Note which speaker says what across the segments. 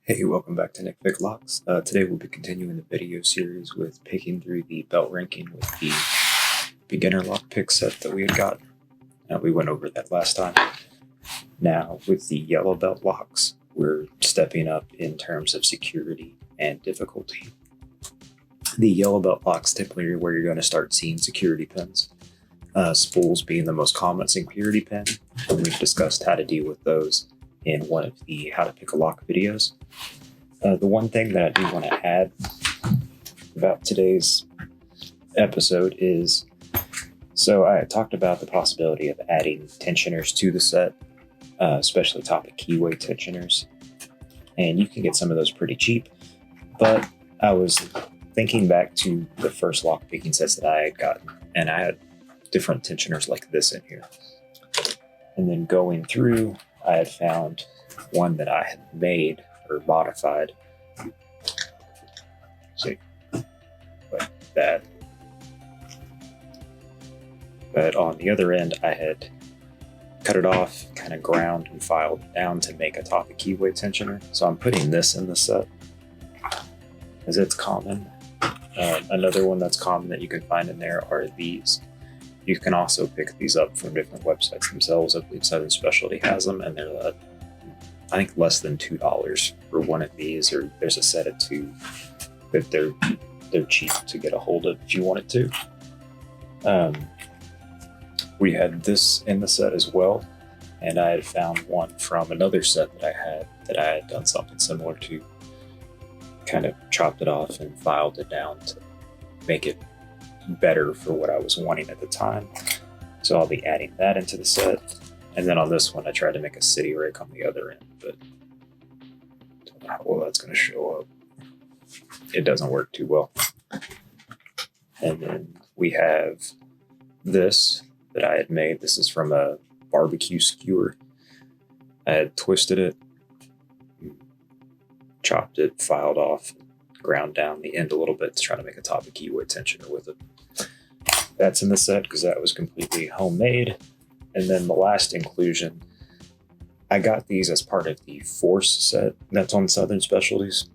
Speaker 1: Hey, welcome back to Nick Pick Locks. Today we'll be continuing the video series with picking through the belt ranking with the beginner lock pick set that we had got. We went over that last time. Now, with the yellow belt locks, we're stepping up in terms of security and difficulty. The yellow belt locks typically are where you're going to start seeing security pins. Spools being the most common security pin, and we've discussed how to deal with those in one of the how to pick a lock videos. The one thing that I do want to add about today's episode is, so I talked about the possibility of adding tensioners to the set, especially topic keyway tensioners, and you can get some of those pretty cheap, but I was thinking back to the first lock picking sets that I had gotten, and I had different tensioners like this in here. And then going through, I had found one that I had made or modified. See, like that. But on the other end, I had cut it off, kind of ground and filed it down to make a topic keyway tensioner. So I'm putting this in the set as it's common. Another one that's common that you can find in there are these. You can also pick these up from different websites themselves. I believe Southern Specialty has them, and they're I think less than $2 for one of these, or there's a set of two that they're cheap to get a hold of if you wanted to. We had this in the set as well, and I had found one from another set that I had done something similar to. Kind of chopped it off and filed it down to make it better for what I was wanting at the time. So I'll be adding that into the set. And then on this one, I tried to make a city rake on the other end, but don't know how well that's going to show up. It doesn't work too well. And then we have this that I had made. This is from a barbecue skewer. I had twisted it, chopped it, filed off, ground down the end a little bit to try to make a topic keyway tensioner with it. That's in the set because that was completely homemade. And then the last inclusion, I got these as part of the Force set that's on Southern Specialties.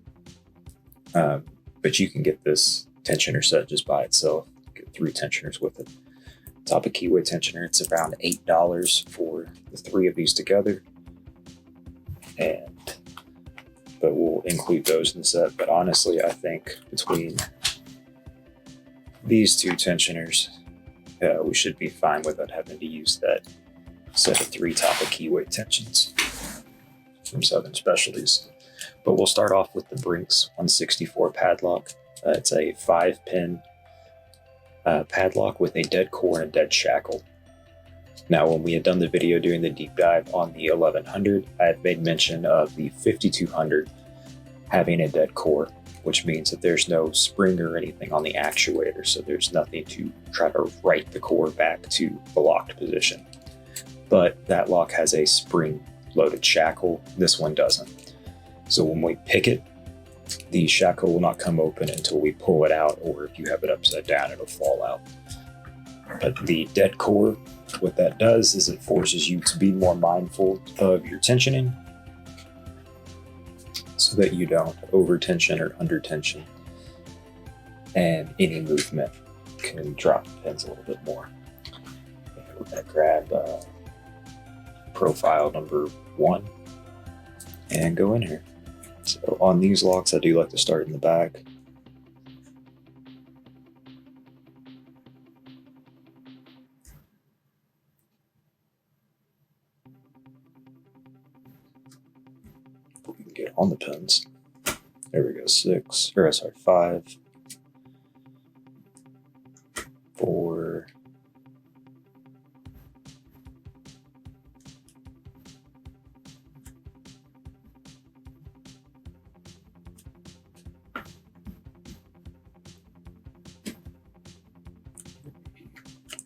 Speaker 1: But you can get this tensioner set just by itself. Get 3 tensioners with it. Topic keyway tensioner, it's around $8 for the 3 of these together. But we'll include those in the set. But honestly, I think between these 2 tensioners, we should be fine without having to use that set of 3 topic keyway tensions from Southern Specialties. But we'll start off with the Brinks 164 padlock. It's a 5-pin padlock with a dead core and a dead shackle. Now, when we had done the video doing the deep dive on the 1100, I had made mention of the 5200 having a dead core, which means that there's no spring or anything on the actuator, so there's nothing to try to right the core back to the locked position. But that lock has a spring-loaded shackle. This one doesn't. So when we pick it, the shackle will not come open until we pull it out, or if you have it upside down, it'll fall out. But the dead core, what that does is it forces you to be more mindful of your tensioning so that you don't over tension or under tension, and any movement can drop the pins a little bit more. And we're going to grab profile number 1 and go in here. So on these locks, I do like to start in the back. We can get on the pins. There we go, 5, 4,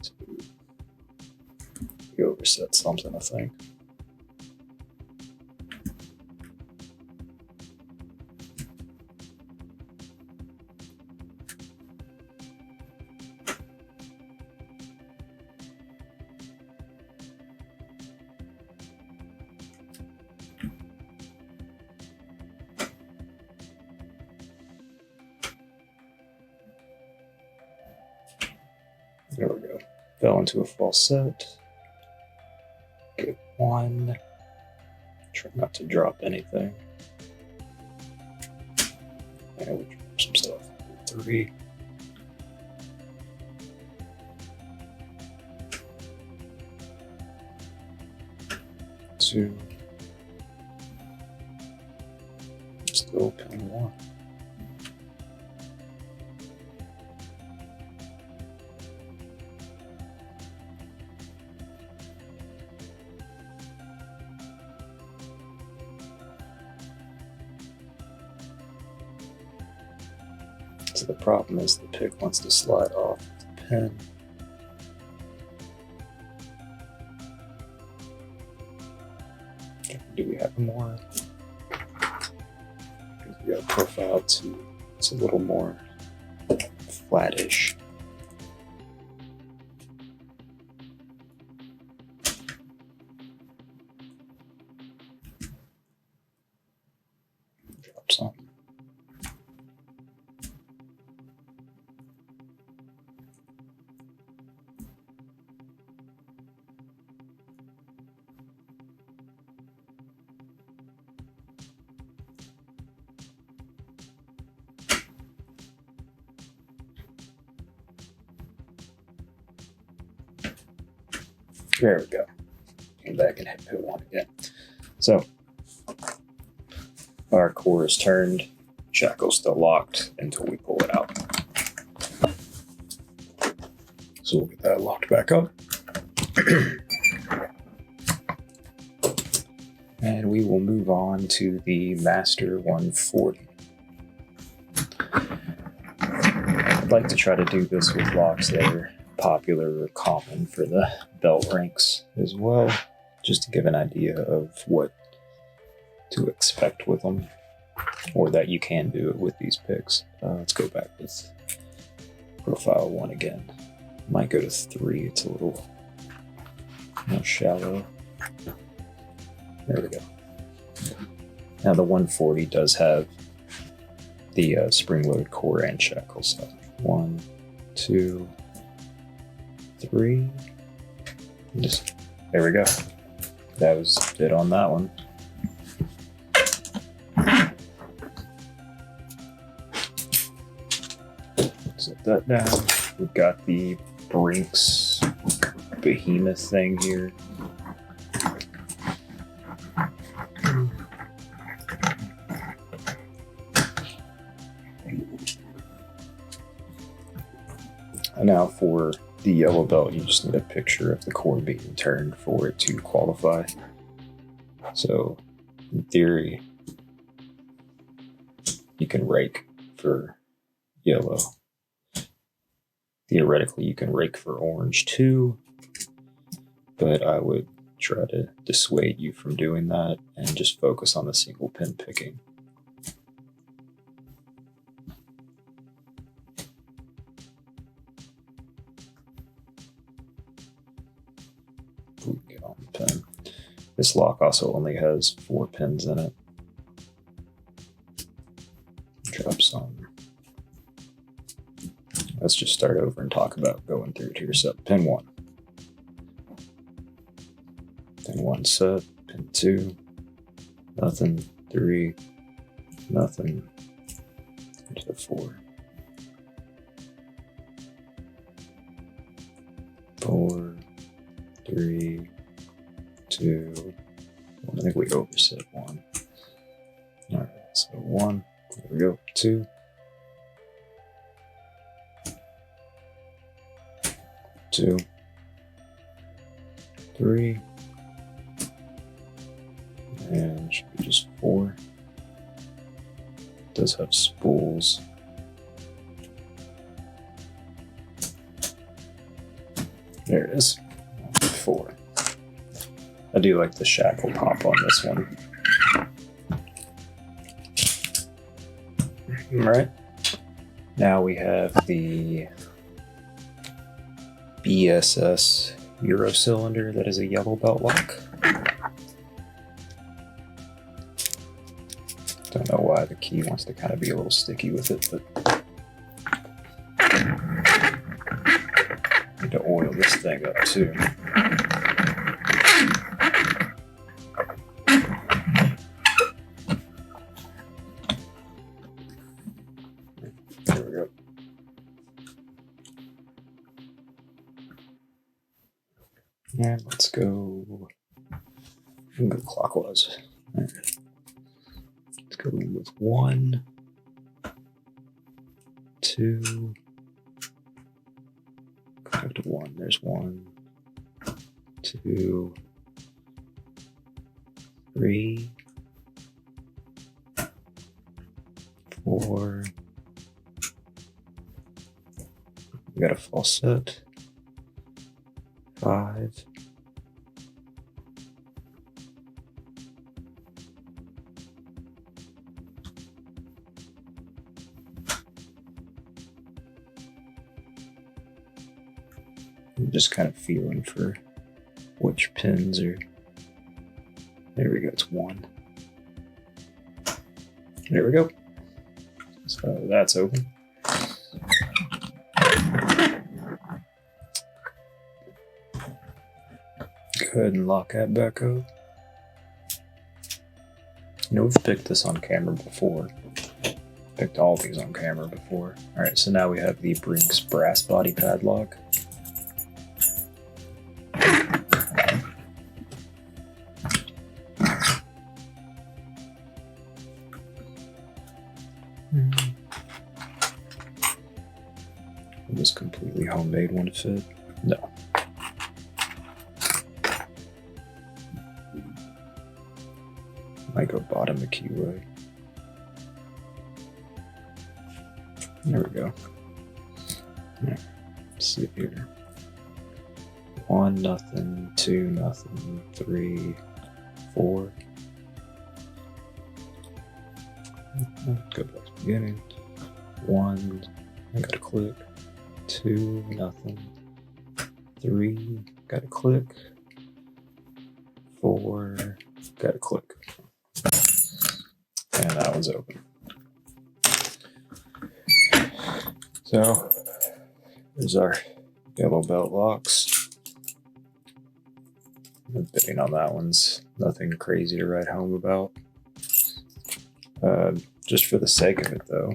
Speaker 1: 2. You overset something, I think. There we go. Fell into a false set. Get 1. Try not to drop anything. And we drop some stuff. 3. Two. Still pin 1. So the problem is the pick wants to slide off the pin. Do we have more? Because we got a profile too. It's a little more flattish. Drop some. There we go. Came back and hit pin 1 again. So our core is turned, shackle's still locked until we pull it out. So we'll get that locked back up. And we will move on to the Master 140. I'd like to try to do this with locks that are popular or common for the belt ranks as well, just to give an idea of what to expect with them, or that you can do it with these picks. Let's go back with profile 1 again. Might go to 3, it's a little more shallow. There we go. Now the 140 does have the spring-loaded core and shackle. So 1, 2, 3. Just there we go. That was it on that one. Set that down. We've got the Brinks behemoth thing here. And now for the yellow belt, you just need a picture of the core being turned for it to qualify. So, in theory, you can rake for yellow. Theoretically, you can rake for orange too, but I would try to dissuade you from doing that and just focus on the single pin picking. Get on the pin. This lock also only has 4 pins in it. Drop some. Let's just start over and talk about going through to your set. Pin 1. Pin 1 set. Pin 2. Nothing. 3. Nothing. Into 4. 4. 3, 2, 1. I think we overset 1. All right, so 1. There we go. 2. 2. 3. And should be just 4. It does have spools. There it is. 4. I do like the shackle pop on this one. Alright. Now we have the BSS Euro cylinder that is a yellow belt lock. Don't know why the key wants to kind of be a little sticky with it, but I don't fill this thing up too. There we go. And let's go. We can go clockwise. All right. Let's go in with 1, 2. Go back to 1. There's 1, 2, 3, 4. We got a false set. 5. I'm just kind of feeling for which pins are. There we go, it's 1. There we go. So that's open. Go ahead and lock that back up. You know, we've picked this on camera before. Picked all these on camera before. All right, so now we have the Brinks brass body padlock. Will this completely homemade one fit? No. Might go bottom the keyway. There we go. Yeah. Let's see here. 1, nothing, 2, nothing, 3, 4. Go back to the beginning. 1, I gotta click. 2, nothing. 3, gotta click. 4, gotta click. And that one's open. So there's our yellow belt locks. The bidding on that one's nothing crazy to write home about. Just for the sake of it, though,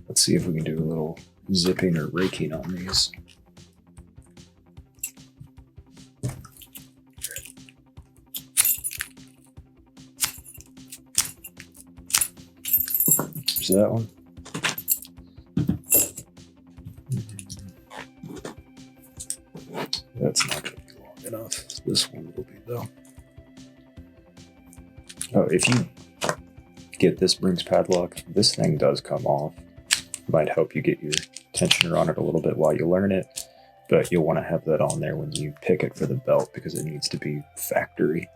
Speaker 1: let's see if we can do a little zipping or raking on these. There's that one. That's not going to be long enough. This one will be, though. Oh, if you get this Brinks padlock, this thing does come off. Might help you get your tensioner on it a little bit while you learn it, but you'll want to have that on there when you pick it for the belt because it needs to be factory.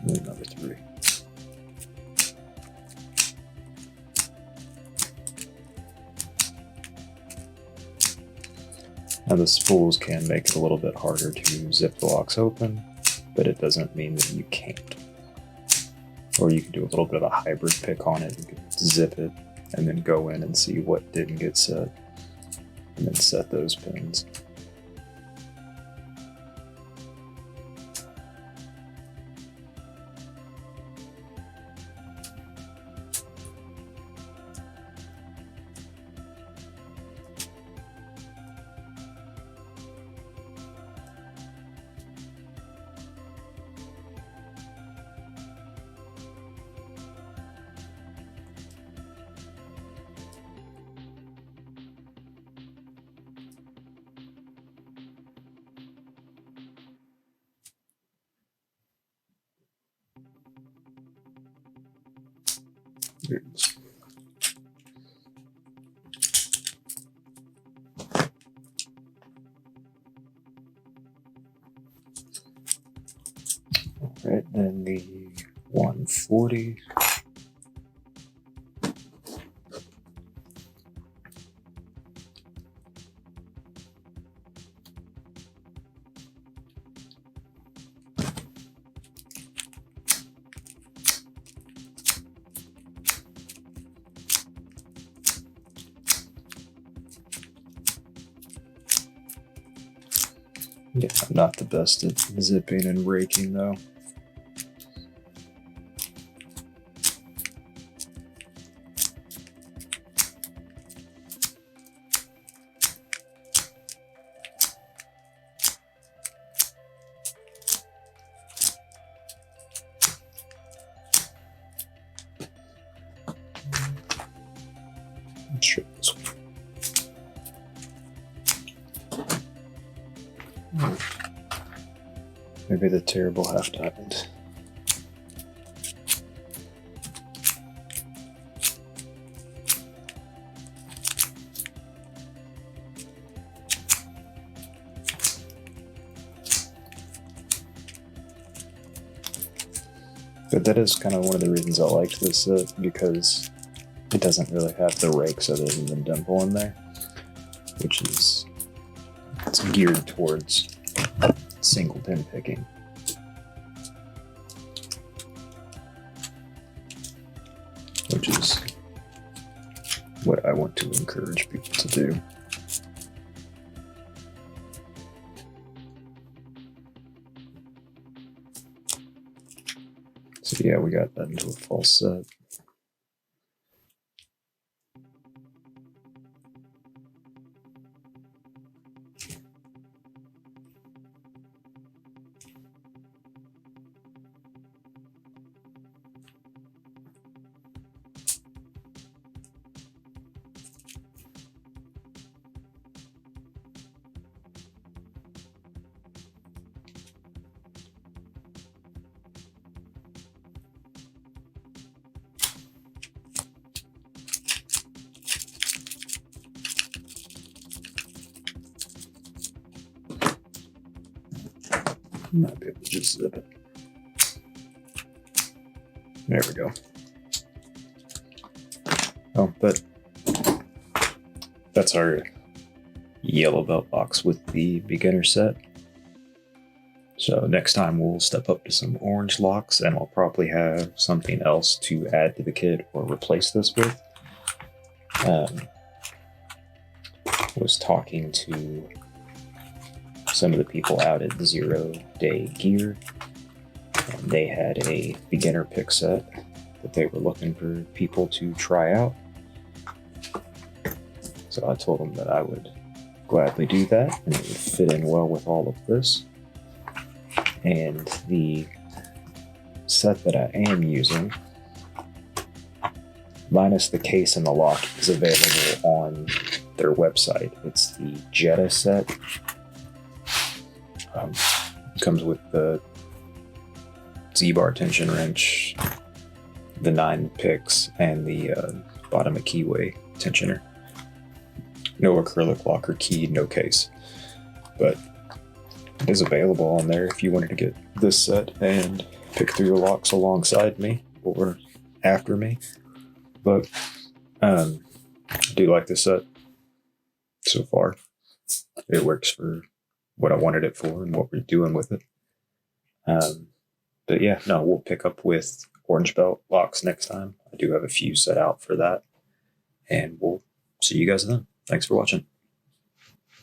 Speaker 1: Number 3. Now the spools can make it a little bit harder to zip the locks open, but it doesn't mean that you can't. Or you can do a little bit of a hybrid pick on it. You can zip it and then go in and see what didn't get set and then set those pins. Right, then the 140. Yeah, I'm not the best at zipping and raking though. Let's try this one. Maybe the terrible half diamond. But that is kind of one of the reasons I like this set, because it doesn't really have the rakes other than the dimple in there, which is it's geared towards single pin picking. Which is what I want to encourage people to do. So yeah, we got that into a full set. Might be able to just zip it. There we go. Oh, but that's our yellow belt box with the beginner set. So next time we'll step up to some orange locks, and we'll probably have something else to add to the kit or replace this with. Was talking to some of the people out at 0 Day Gear, and they had a beginner pick set that they were looking for people to try out. So I told them that I would gladly do that, and it would fit in well with all of this. And the set that I am using, minus the case and the lock, is available on their website. It's the Jetta set. Comes with the Z-bar tension wrench, the 9 picks, and the bottom of keyway tensioner. No acrylic lock or key, no case. But it is available on there if you wanted to get this set and pick through your locks alongside me or after me. But I do like this set so far. It works for what I wanted it for and what we're doing with it. But yeah, no, we'll pick up with orange belt locks next time. I do have a few set out for that, and we'll see you guys then. Thanks for watching.